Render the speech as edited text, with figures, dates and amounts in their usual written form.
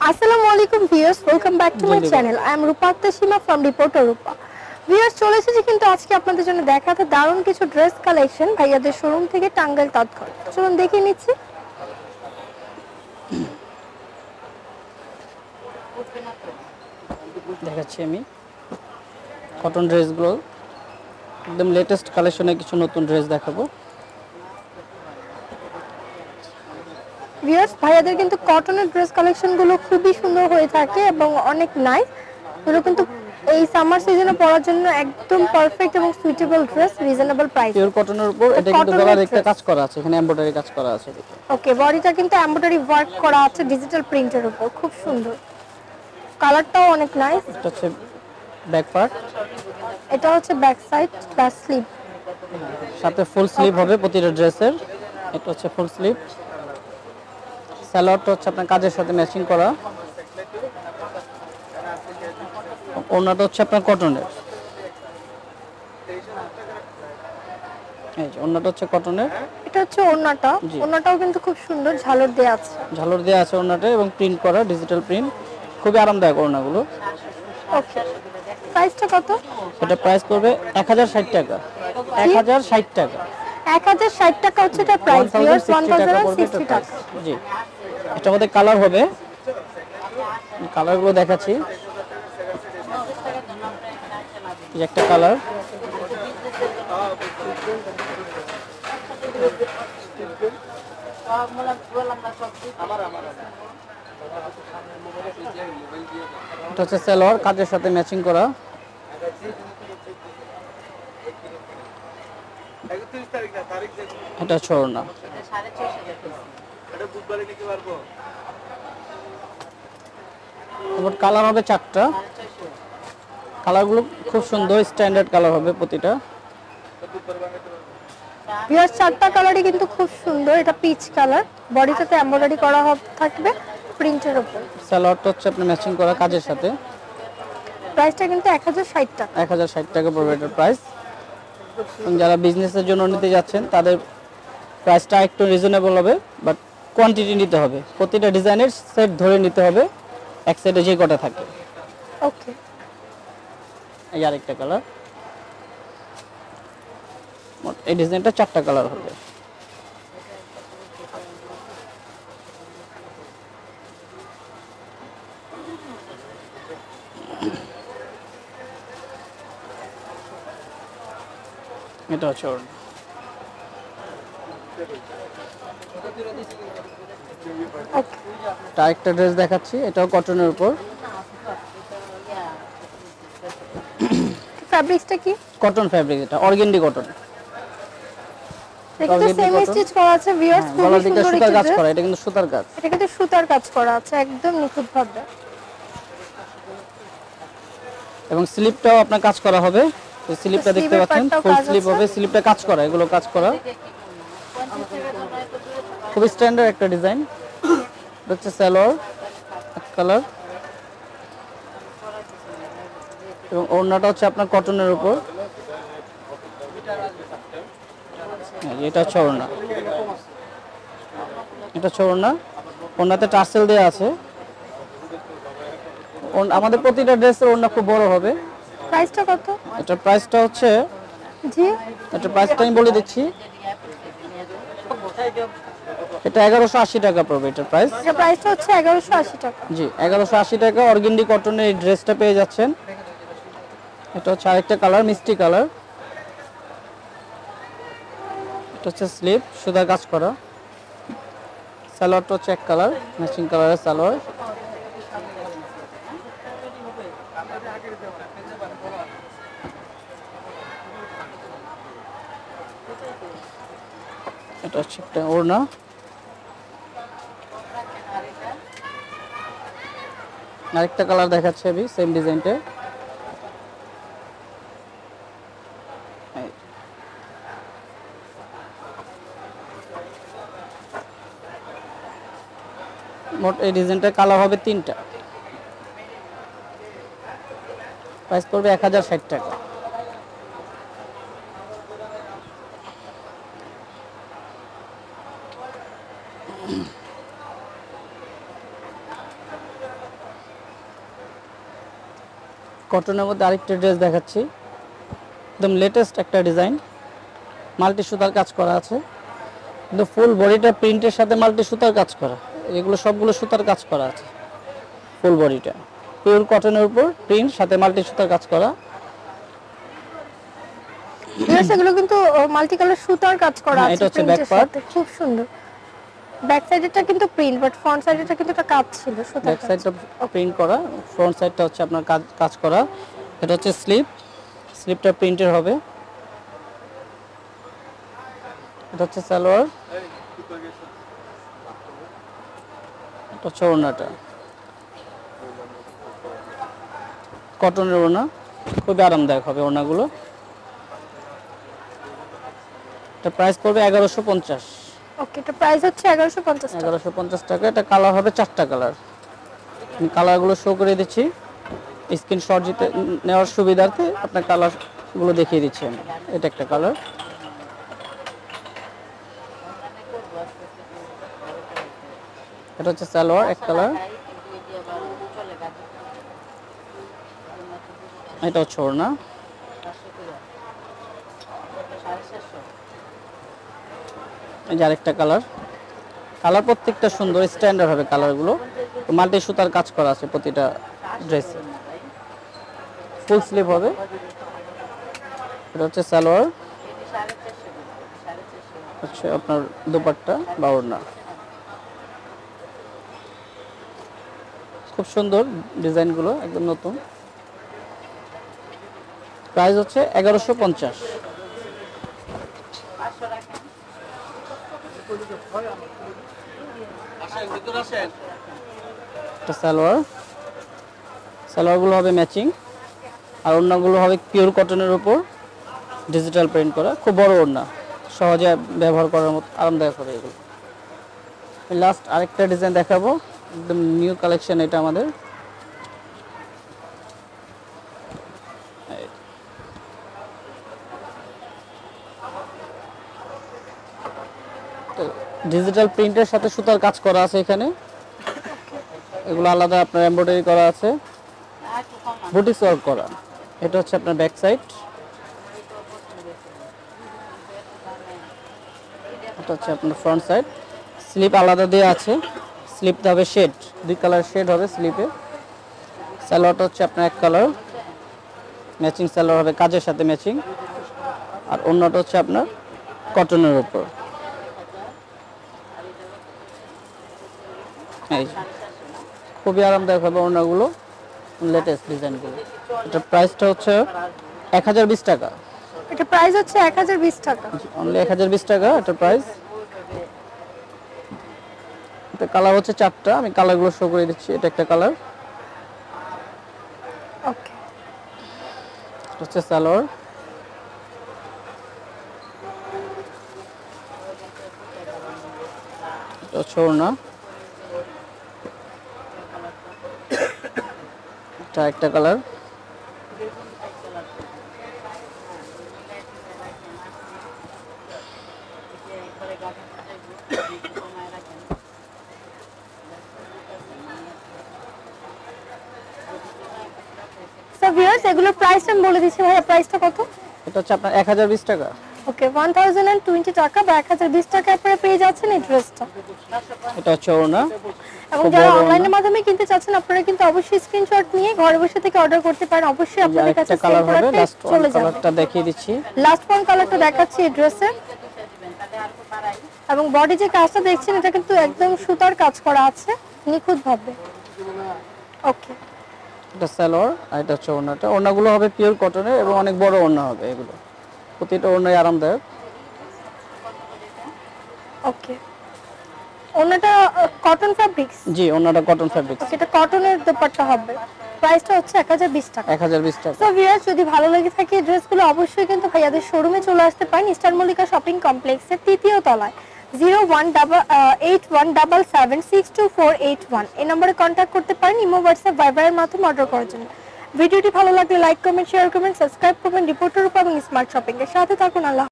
আসসালামু আলাইকুম viewers, welcome back to my channel. I am Rupa Akter from reporter Rupa. Viewers, চলে এসেছি কিন্তু আজকে আপনাদের জন্য দেখাতে দারুণ কিছু ড্রেস কালেকশন ভাইয়াদের শোরুম থেকে টাঙ্গাইল তাঁতঘর। চলুন দেখিয়ে নিচ্ছি। দেখাচ্ছি আমি কটন ড্রেসগুলো, একদম লেটেস্ট কালেকশনে কিছু নতুন ড্রেস দেখাবো। ভিউয়ার্স, ভাইয়াদের কিন্তু কটনের ড্রেস কালেকশনগুলো খুবই সুন্দর হয়ে থাকে এবং অনেক নাইস। এগুলো কিন্তু এই সামার সিজনে পরার জন্য একদম পারফেক্ট এবং suitable dress, reasonable price. Pure কটনের উপর এটা কিন্তু গলার একটা কাজ করা আছে, এখানে এমব্রয়ডারি কাজ করা আছে। ওকে, বডিটা কিন্তু এমব্রয়ডারি ওয়ার্ক করা আছে ডিজিটাল প্রিন্টের উপর, খুব সুন্দর। কালারটাও অনেক নাইস। এটা হচ্ছে ব্যাক পার্ট, এটা হচ্ছে ব্যাক সাইড প্লাস স্লিভ, সাথে ফুল স্লিভ হবে প্রতিটা ড্রেসের। এটা হচ্ছে ফুল স্লিভ। সালোয়ারটা হচ্ছে আপনার কাজের সাথে ম্যাচিং করা। ওড়নাটা হচ্ছে আপনার কটনের, এই যে ওড়নাটা হচ্ছে কটনের। এটা হচ্ছে ওড়নাটা, ওড়নাটাও কিন্তু খুব সুন্দর ঝালর দেয়া আছে। ঝালর দেয়া আছে ওড়নাটা এবং প্রিন্ট করা, ডিজিটাল প্রিন্ট, খুবই আরামদায়ক ওড়নাগুলো। ওকে, প্রাইসটা কত? এটা প্রাইস পড়বে 1060 টাকা। 1060 টাকা। 1060 টাকা হচ্ছে এটা প্রাইস। 1060 টাকা। জি, এটা আমাদের কালার হবে, কালারগুলো দেখাচ্ছি। এই একটা কালার, এটা হচ্ছে সালোয়ার কাজের সাথে ম্যাচিং করা। এটা ওড়না। এবার কালার হবে 4টা। কালারগুলো খুব সুন্দর, স্ট্যান্ডার্ড কালার হবে প্রতিটা। ভিউয়ার্স, 4টা কালারই কিন্তু খুব সুন্দর। এটা পিচ কালার, বডিটাতে এমব্রয়ডারি করা থাকবে প্রিন্টের উপর। সালোয়ারটা হচ্ছে আপনি ম্যাচিং করা কাজের সাথে। প্রাইসটা কিন্তু 1060 টাকা। 1060 টাকা পড়বে এটার প্রাইস। যারা বিজনেসের জন্য নিতে যাচ্ছেন তাদের প্রাইসটা একটু রিজনেবল হবে, বাট কোয়ান্টিটি নিতে হবে। প্রতিটা ডিজাইনের সেট ধরে নিতে হবে, এক সেটে যে কটা থাকে। ওকে, এই আরেকটা কালার, এই ডিজাইনটা 4টা কালার হবে। এটা হচ্ছে ওড়না। আরেকটা ড্রেস দেখাচ্ছি, এটাও কটনের উপর। ফ্যাব্রিক্সটা কি? কটন ফ্যাব্রিক, এটা অর্গানডি কটন। এটা সেমি স্টিচ করা আছে ভিউয়ার্স, খুব সুন্দর সুতার কাজ করা। এটা কিন্তু সুতার কাজ, এটা কিন্তু সুতার কাজ করা আছে একদম নিখুঁত ভাবে। এবং স্লিপটাও আপনার কাজ করা হবে। এই স্লিপটা দেখতে পাচ্ছেন, ফুল স্লিপ হবে, স্লিপটা কাজ করা, এগুলো কাজ করা। খুব স্ট্যান্ডার্ড একটা ডিজাইন। এটা হচ্ছে সালোয়ার কালার, এবং ওড়নাটা হচ্ছে আপনার কটনের উপর। এটা হচ্ছে ওড়না, এটা হচ্ছে ওড়না। ওড়নাতে টার্সেল দেওয়া আছে। আমাদের প্রতিটা ড্রেসের ওড়না খুব বড় হবে। প্রাইসটা কত? এটার প্রাইসটা হচ্ছে, জি, এটার প্রাইসটা আমি বলে দিচ্ছি। এটা 1180 টাকা পড়বে এটার প্রাইস। এটার প্রাইসটা হচ্ছে 1180 টাকা। জি, 1180 টাকা অর্গানডি কটনের এই ড্রেসটা পেয়ে যাচ্ছেন। এটা হচ্ছে আরেকটা কালার, মিষ্টি কালার। এটা হচ্ছে স্লিপ, সুতার কাজ করা। সালোয়ারটা হচ্ছে এক কালার, ম্যাচিং কালারের সালোয়ার। এটা হচ্ছে একটা ওড়না। আরেকটা কালার দেখাচ্ছি আমি, সেম ডিজাইনটা। মোট এই ডিজাইনটার কালার হবে 3টা। প্রাইস পড়বে 1060 টাকা। কটনের মধ্যে আরেকটা ড্রেস দেখাচ্ছি, একদম লেটেস্ট একটা ডিজাইন, মাল্টি সুতার কাজ করা আছে, কিন্তু ফুল বডিটা প্রিন্টের সাথে মাল্টি সুতার কাজ করা, এগুলো সবগুলো সুতার কাজ করা আছে। ফুল বডিটা পিওর কটনের উপর প্রিন্ট সাথে মাল্টি সুতার কাজ করা। ভিউয়ার্স এগুলো কিন্তু মাল্টি কালার সুতার কাজ করা আছে, এটা হচ্ছে ব্যাক পার্ট, খুব সুন্দর। ব্যাক সাইডেরটা কিন্তু প্রিন্ট, বাট ফ্রন্ট সাইডেরটা কিন্তু একটা কাজ ছিল সুতার। ব্যাক সাইডটা প্রিন্ট করা, ফ্রন্ট সাইডটা হচ্ছে আপনার কাজ করা। এটা হচ্ছে স্লিপটা প্রিন্টের হবে। এটা হচ্ছে সালোয়ার, এটা হচ্ছে ওড়নাটা, কটনের ওড়না, খুবই আরামদায়ক হবে ওড়নাগুলো। এটা প্রাইস পড়বে 1150। ওকে, এটা প্রাইস হচ্ছে 1150 টাকা। 1150 টাকা। এটা কালার হবে 4টা কালার, আমি কালারগুলো শো করে দিচ্ছি স্ক্রিনশট নেওয়ার সুবিধার্থে, আপনার কালারগুলো দেখিয়ে দিচ্ছি আমি। এটা একটা কালার, এটা হচ্ছে সালোয়ার এক কালার, এটা হচ্ছে ওড়না, এই যে আরেকটা কালার। কালার প্রত্যেকটা সুন্দর, স্ট্যান্ডার্ড হবে কালারগুলো, মাল্টি সুতার কাজ করা আছে প্রতিটা ড্রেসে, ফুল স্লিভ হবে। এটা হচ্ছে সালোয়ার, হচ্ছে আপনার দুপাট্টা বা ওড়না, খুব সুন্দর ডিজাইনগুলো, একদম নতুন। প্রাইস হচ্ছে 1150। সালোয়ারগুলো হবে ম্যাচিং, আর ওড়নাগুলো হবে পিওর কটনের উপর ডিজিটাল প্রিন্ট করা, খুব বড় ওড়না, সহজে ব্যবহার করার মতো আরামদায়ক হবে এগুলো। লাস্ট আরেকটা ডিজাইন দেখাবো, একদম নিউ কালেকশন এটা আমাদের। ডিজিটাল প্রিন্টের সাথে সুতার কাজ করা আছে এখানে, এগুলো আলাদা আপনার এমব্রয়ডারি করা আছে, বুটিক্স ওয়ার্ক করা। এটা হচ্ছে আপনার ব্যাক সাইড, এটা হচ্ছে আপনার ফ্রন্ট সাইড। স্লিপ আলাদা দেওয়া আছে, স্লিপটা হবে শেড, 2 কালার শেড হবে স্লিপে। সালোয়ারটা হচ্ছে আপনার এক কালার, ম্যাচিং সালোয়ার হবে, কাজের সাথে ম্যাচিং। আর ওড়নাটা হচ্ছে আপনার কটনের উপর। এই খুবই আরামদায়ক হবে ওড়নাগুলো, লেটেস্ট ডিজাইনগুলো। এটা প্রাইসটা হচ্ছে 1020 টাকা। এটা প্রাইস হচ্ছে 1020 টাকা, অনলি 1020 টাকা এটা প্রাইস। এটা কালার হচ্ছে 4টা, আমি কালারগুলো শো করে দিচ্ছি। এটা একটা কালার, ওকে, এটা হচ্ছে সালোয়ার, এটা হচ্ছে ওড়না, এটা একটা কালার, সো ভিউয়ার্স এগুলোর প্রাইস আমি বলে দিচ্ছি। ভাইয়া প্রাইসটা কত? এটা হচ্ছে আপনার 1020 টাকা। ওকে, 1020 টাকা বা 1020 টাকা আপনারা পেয়ে যাচ্ছেন এই ড্রেসটা। এটা হচ্ছে ওড়না, এবং যারা অনলাইনের মাধ্যমে কিনতে চাচ্ছেন আপনারা কিন্তু অবশ্যই স্ক্রিনশট নিয়ে ঘরে বসে থেকে অর্ডার করতে পারেন। অবশ্যই আপনাদের কাছে একটা কালার হবে, লাস্ট চলে যাবে। কালারটা দেখিয়ে দিচ্ছি। লাস্ট ওয়ান কালারটা দেখাচ্ছি এই ড্রেসে, এবং বডি যে কাজটা দেখছেন এটা কিন্তু একদম সুতার কাজ করা আছে নিখুঁত ভাবে। ওকে, এটা সালোয়ার, আর এটা হচ্ছে ওড়নাটা। ওড়নাগুলো হবে পিওর কটনের এবং অনেক বড় ওড়না হবে এগুলো, প্রতিটা ওড়নাই আরামদায়ক। ওকে, ওনাটা কটন ফ্যাব্রিক্স? জি, ওড়নাটা কটন ফ্যাব্রিক্স। এটা কটনের দুপাট্টা হবে। প্রাইসটা হচ্ছে 1020 টাকা। 1020 টাকা। সো ভিউয়ার্স যদি ভালো লাগে থাকে এই ড্রেসগুলো অবশ্যই কিন্তু ভাইয়াদের শোরুমে চলে আসতে পারেন, স্টার মল্লিকা শপিং কমপ্লেক্সের 3য় তলায়, 018177624881 এই নম্বরে কন্ট্যাক্ট করতে পারেন ইমো, হোয়াটসঅ্যাপ, ভাইবারের মাধ্যমে অর্ডার করার জন্য। ভিডিওটি ভালো লাগলে লাইক, কমেন্ট, শেয়ার করবেন, সাবস্ক্রাইব করবেন রিপোর্টার রূপা এবং স্মার্ট শপিং এর সাথে থাকুন। আল্লাহ।